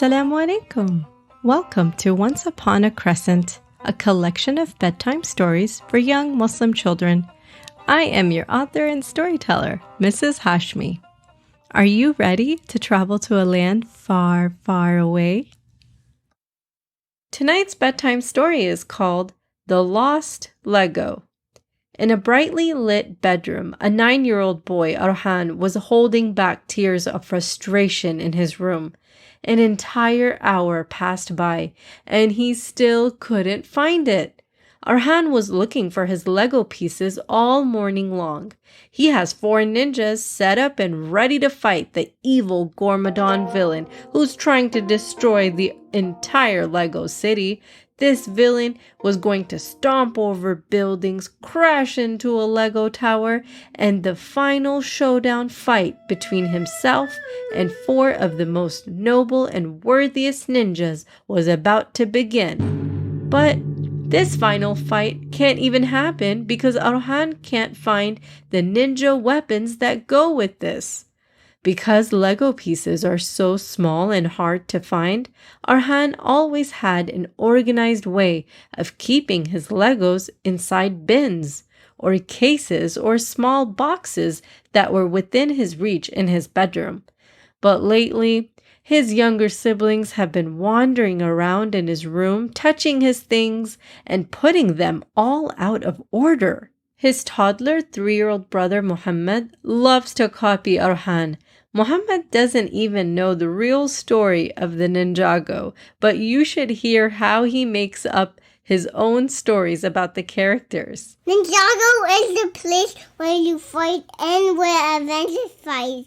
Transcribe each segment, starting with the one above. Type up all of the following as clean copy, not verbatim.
Assalamu alaikum. Welcome to Once Upon a Crescent, a collection of bedtime stories for young Muslim children. I am your author and storyteller, Mrs. Hashmi. Are you ready to travel to a land far, far away? Tonight's bedtime story is called The Lost Lego. In a brightly lit bedroom, a 9-year-old boy, Arhan, was holding back tears of frustration in his room. An entire hour passed by, and he still couldn't find it. Arhan was looking for his Lego pieces all morning long. He has 4 ninjas set up and ready to fight the evil Gormadon villain who's trying to destroy the entire Lego city. This villain was going to stomp over buildings, crash into a Lego tower, and the final showdown fight between himself and 4 of the most noble and worthiest ninjas was about to begin. But this final fight can't even happen because Arhan can't find the ninja weapons that go with this. Because Lego pieces are so small and hard to find, Arhan always had an organized way of keeping his Legos inside bins, or cases, or small boxes that were within his reach in his bedroom. But lately, his younger siblings have been wandering around in his room, touching his things and putting them all out of order. His toddler 3-year-old brother Muhammed loves to copy Arhan. Muhammad doesn't even know the real story of the Ninjago, but you should hear how he makes up his own stories about the characters. Ninjago is the place where you fight and where adventures fight.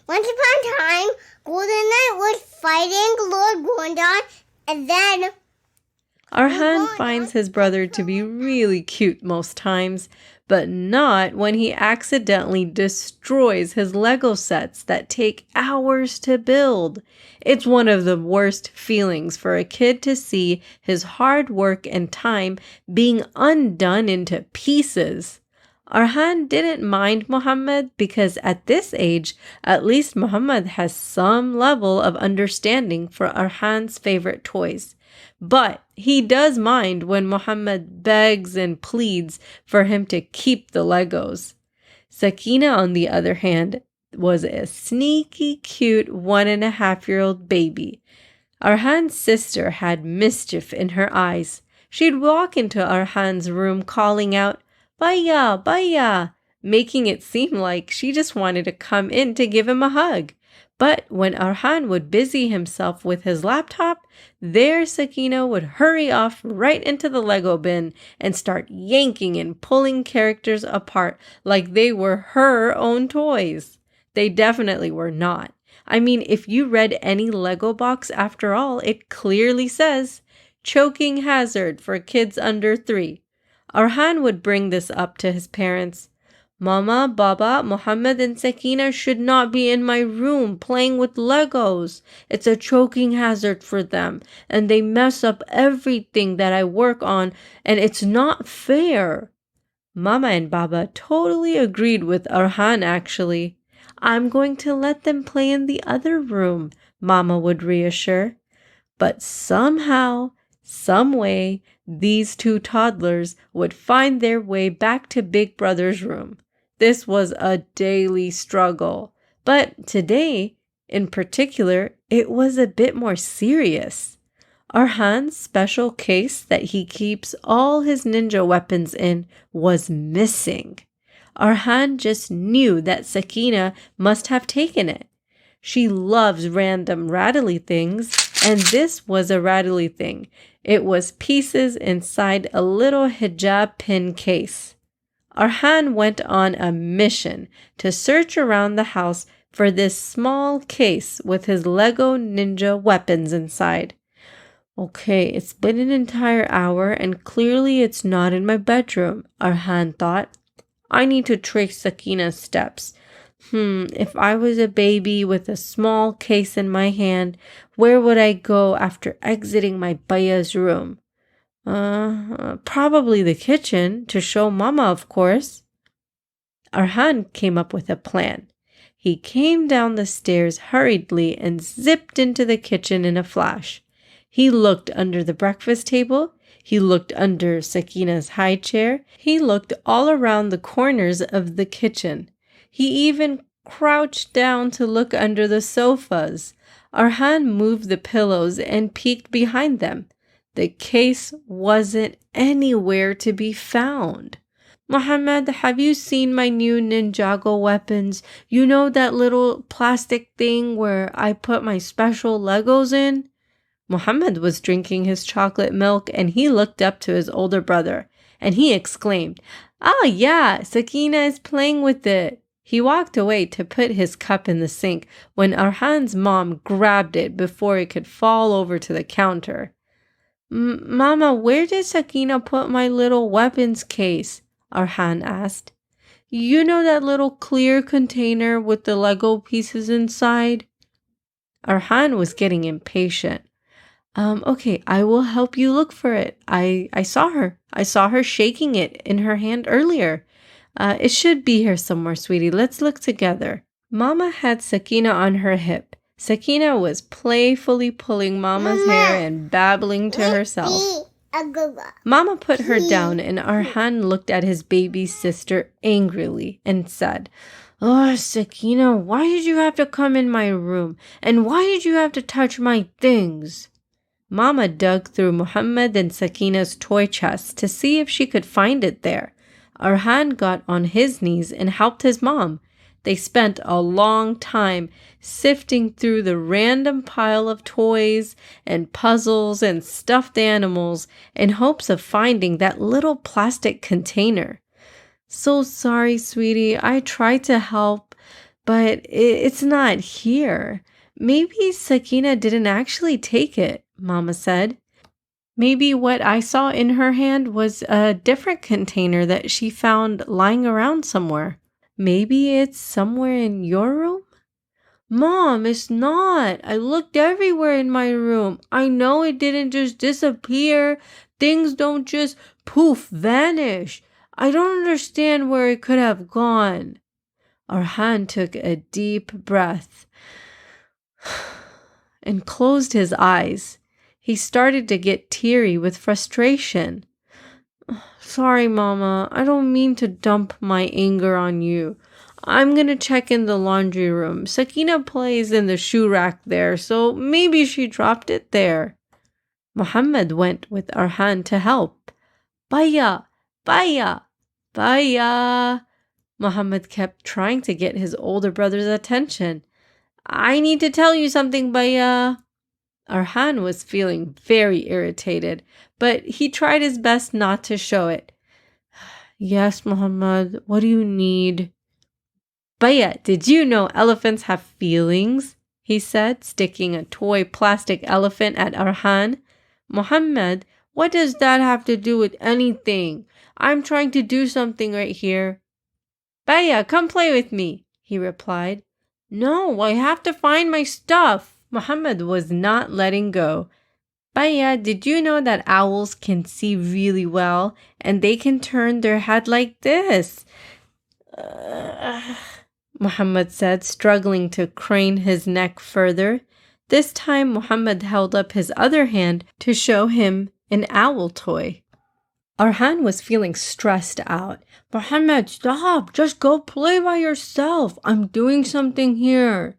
Once upon a time, Golden Knight was fighting Lord Gormadon, and then Arhan finds his brother to be really cute most times, but not when he accidentally destroys his Lego sets that take hours to build. It's one of the worst feelings for a kid to see his hard work and time being undone into pieces. Arhan didn't mind Muhammad because at this age, at least Muhammad has some level of understanding for Arhan's favorite toys. But he does mind when Muhammad begs and pleads for him to keep the Legos. Sakina, on the other hand, was a sneaky, cute 1.5-year-old baby. Arhan's sister had mischief in her eyes. She'd walk into Arhan's room calling out, "Baya, Baya," making it seem like she just wanted to come in to give him a hug. But when Arhan would busy himself with his laptop, there Sakina would hurry off right into the Lego bin and start yanking and pulling characters apart like they were her own toys. They definitely were not. I mean, if you read any Lego box after all, it clearly says, "Choking hazard for kids under 3. Arhan would bring this up to his parents. "Mama, Baba, Muhammad and Sakina should not be in my room playing with Legos. It's a choking hazard for them, and they mess up everything that I work on, and it's not fair." Mama and Baba totally agreed with Arhan actually. "I'm going to let them play in the other room," Mama would reassure. But somehow, some way, these 2 toddlers would find their way back to Big Brother's room. This was a daily struggle, but today, in particular, it was a bit more serious. Arhan's special case that he keeps all his ninja weapons in was missing. Arhan just knew that Sakina must have taken it. She loves random rattly things, and this was a rattly thing. It was pieces inside a little hijab pin case. Arhan went on a mission to search around the house for this small case with his Lego ninja weapons inside. Okay, it's been an entire hour and clearly it's not in my bedroom, Arhan thought. I need to trace Sakina's steps. If I was a baby with a small case in my hand, where would I go after exiting my Baya's room? Probably the kitchen, to show Mama, of course. Arhan came up with a plan. He came down the stairs hurriedly and zipped into the kitchen in a flash. He looked under the breakfast table. He looked under Sakina's high chair. He looked all around the corners of the kitchen. He even crouched down to look under the sofas. Arhan moved the pillows and peeked behind them. The case wasn't anywhere to be found. Muhammad, have you seen my new Ninjago weapons? You know that little plastic thing where I put my special Legos in? Muhammad was drinking his chocolate milk and he looked up to his older brother and he exclaimed, "Ah, yeah, Sakina is playing with it." He walked away to put his cup in the sink when Arhan's mom grabbed it before it could fall over to the counter. "Mama, where did Sakina put my little weapons case?" Arhan asked. "You know that little clear container with the Lego pieces inside?" Arhan was getting impatient. Okay, I will help you look for it. I saw her. I saw her shaking it in her hand earlier. It should be here somewhere, sweetie. Let's look together." Mama had Sakina on her hip. Sakina was playfully pulling Mama's hair and babbling to herself. Mama put her down and Arhan looked at his baby sister angrily and said, "Oh, Sakina, why did you have to come in my room? And why did you have to touch my things?" Mama dug through Muhammad and Sakina's toy chest to see if she could find it there. Arhan got on his knees and helped his mom. They spent a long time sifting through the random pile of toys and puzzles and stuffed animals in hopes of finding that little plastic container. "So sorry, sweetie. I tried to help, but it's not here. Maybe Sakina didn't actually take it," Mama said. "Maybe what I saw in her hand was a different container that she found lying around somewhere. Maybe it's somewhere in your room?" "Mom, it's not. I looked everywhere in my room. I know it didn't just disappear. Things don't just poof vanish. I don't understand where it could have gone." Arhan took a deep breath and closed his eyes. He started to get teary with frustration. "Sorry, Mama. I don't mean to dump my anger on you. I'm gonna check in the laundry room. Sakina plays in the shoe rack there, so maybe she dropped it there." Muhammad went with Arhan to help. "Baya, Baya, Baya." Muhammad kept trying to get his older brother's attention. "I need to tell you something, Baya." Arhan was feeling very irritated, but he tried his best not to show it. "Yes, Muhammad, what do you need?" "Baya, did you know elephants have feelings?" he said, sticking a toy plastic elephant at Arhan. "Muhammad, what does that have to do with anything? I'm trying to do something right here." "Baya, come play with me," he replied. "No, I have to find my stuff." Muhammad was not letting go. "Baya, did you know that owls can see really well and they can turn their head like this?" Muhammad said, struggling to crane his neck further. This time, Muhammad held up his other hand to show him an owl toy. Arhan was feeling stressed out. "Muhammad, stop! Just go play by yourself. I'm doing something here."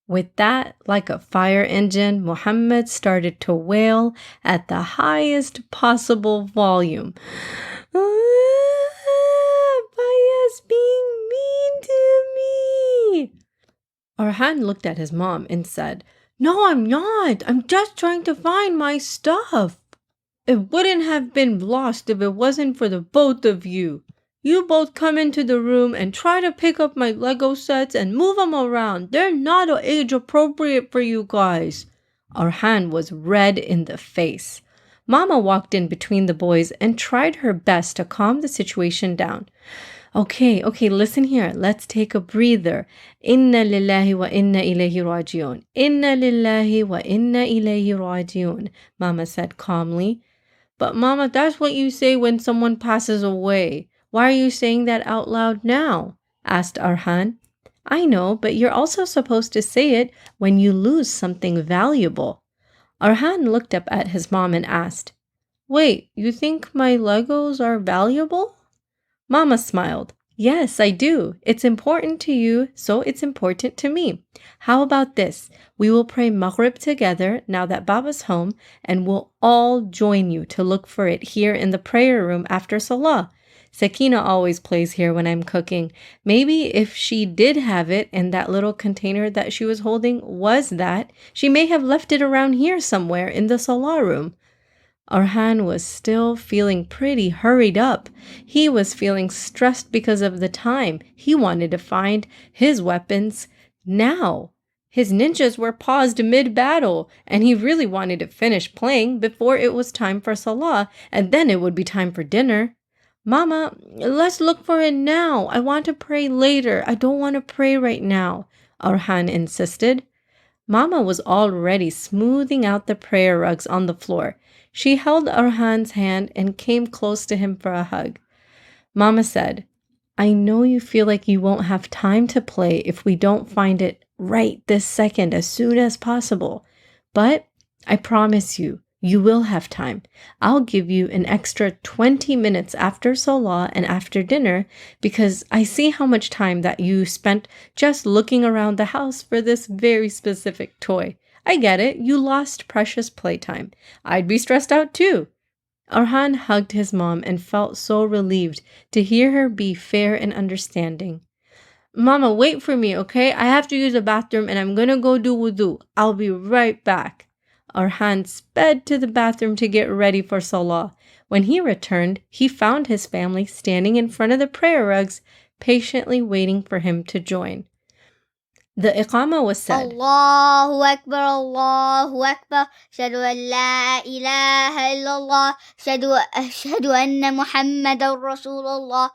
With that, like a fire engine, Muhammad started to wail at the highest possible volume. "Baya's being mean to me." Arhan looked at his mom and said, "No, I'm not. I'm just trying to find my stuff. It wouldn't have been lost if it wasn't for the both of you. You both come into the room and try to pick up my Lego sets and move them around. They're not age appropriate for you guys." Arhan was red in the face. Mama walked in between the boys and tried her best to calm the situation down. Okay, listen here. Let's take a breather. Inna lillahi wa inna ilayhi rajiun. Inna lillahi wa inna ilayhi rajiun, Mama said calmly. "But Mama, that's what you say when someone passes away. Why are you saying that out loud now?" asked Arhan. I know, but you're also supposed to say it when you lose something valuable. Arhan looked up at his mom and asked, Wait, you think my Legos are valuable? Mama smiled. Yes, I do. It's important to you, so it's important to me. How about this? We will pray Maghrib together now that Baba's home, and we'll all join you to look for it here in the prayer room after Salah. Sakina always plays here when I'm cooking. Maybe if she did have it and that little container that she was holding was that, she may have left it around here somewhere in the Salah room. Arhan was still feeling pretty hurried up. He was feeling stressed because of the time. He wanted to find his weapons now. His ninjas were paused mid-battle, and he really wanted to finish playing before it was time for Salah, and then it would be time for dinner. Mama, let's look for it now. I want to pray later. I don't want to pray right now, Arhan insisted. Mama was already smoothing out the prayer rugs on the floor. She held Arhan's hand and came close to him for a hug. Mama said, I know you feel like you won't have time to play if we don't find it right this second as soon as possible. But I promise you, you will have time. I'll give you an extra 20 minutes after Salah and after dinner because I see how much time that you spent just looking around the house for this very specific toy. I get it. You lost precious playtime. I'd be stressed out too. Arhan hugged his mom and felt so relieved to hear her be fair and understanding. Mama, wait for me, okay? I have to use the bathroom and I'm gonna go do wudu. I'll be right back. Arhan sped to the bathroom to get ready for Salah. When he returned, he found his family standing in front of the prayer rugs, patiently waiting for him to join. The iqamah was said. Allahu Akbar, Allahu Akbar, Shadu an la ilaha illallah, Shadu anna Muhammadan Rasulullah,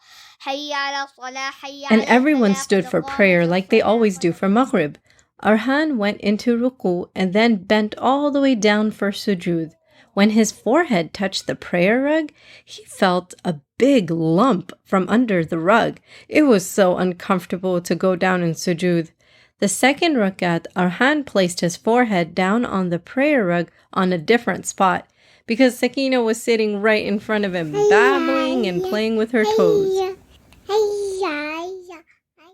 Hayya ala salah, Hayya And ala everyone falah, stood for prayer like they always do for Maghrib. Arhan went into ruku and then bent all the way down for sujood. When his forehead touched the prayer rug, he felt a big lump from under the rug. It was so uncomfortable to go down in sujood. The second rakat, Arhan placed his forehead down on the prayer rug on a different spot because Sakina was sitting right in front of him, babbling and playing with her toes.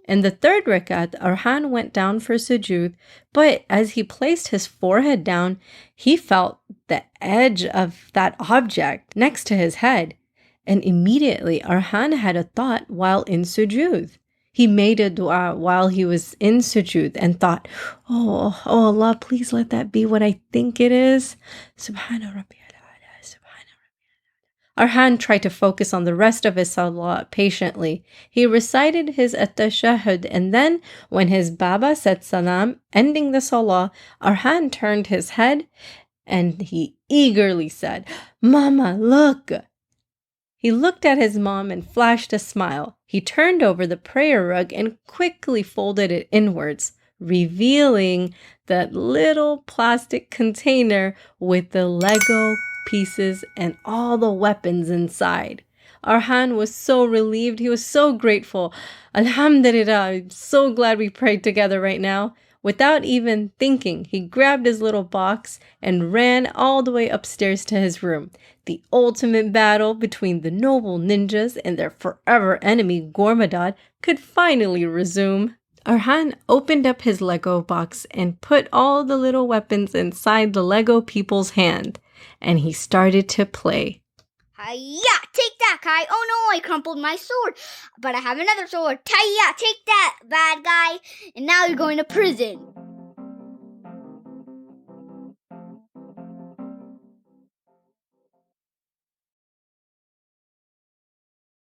In the third rakat, Arhan went down for sujood, but as he placed his forehead down, he felt the edge of that object next to his head. And immediately, Arhan had a thought while in sujood. He made a dua while he was in sujood and thought, oh Allah, please let that be what I think it is. Subhana Rabbi. Arhan tried to focus on the rest of his salah patiently. He recited his at-tashahhud and then, when his Baba said salam, ending the salah, Arhan turned his head and he eagerly said, Mama, look! He looked at his mom and flashed a smile. He turned over the prayer rug and quickly folded it inwards, revealing that little plastic container with the Lego pieces and all the weapons inside. Arhan was so relieved. He was so grateful. Alhamdulillah, I'm so glad we prayed together right now. Without even thinking, he grabbed his little box and ran all the way upstairs to his room. The ultimate battle between the noble ninjas and their forever enemy Gormadad could finally resume. Arhan opened up his Lego box and put all the little weapons inside the Lego people's hand. And he started to play. Hiya! Take that, Kai! Oh no, I crumpled my sword. But I have another sword. Hiya! Take that, bad guy! And now you're going to prison.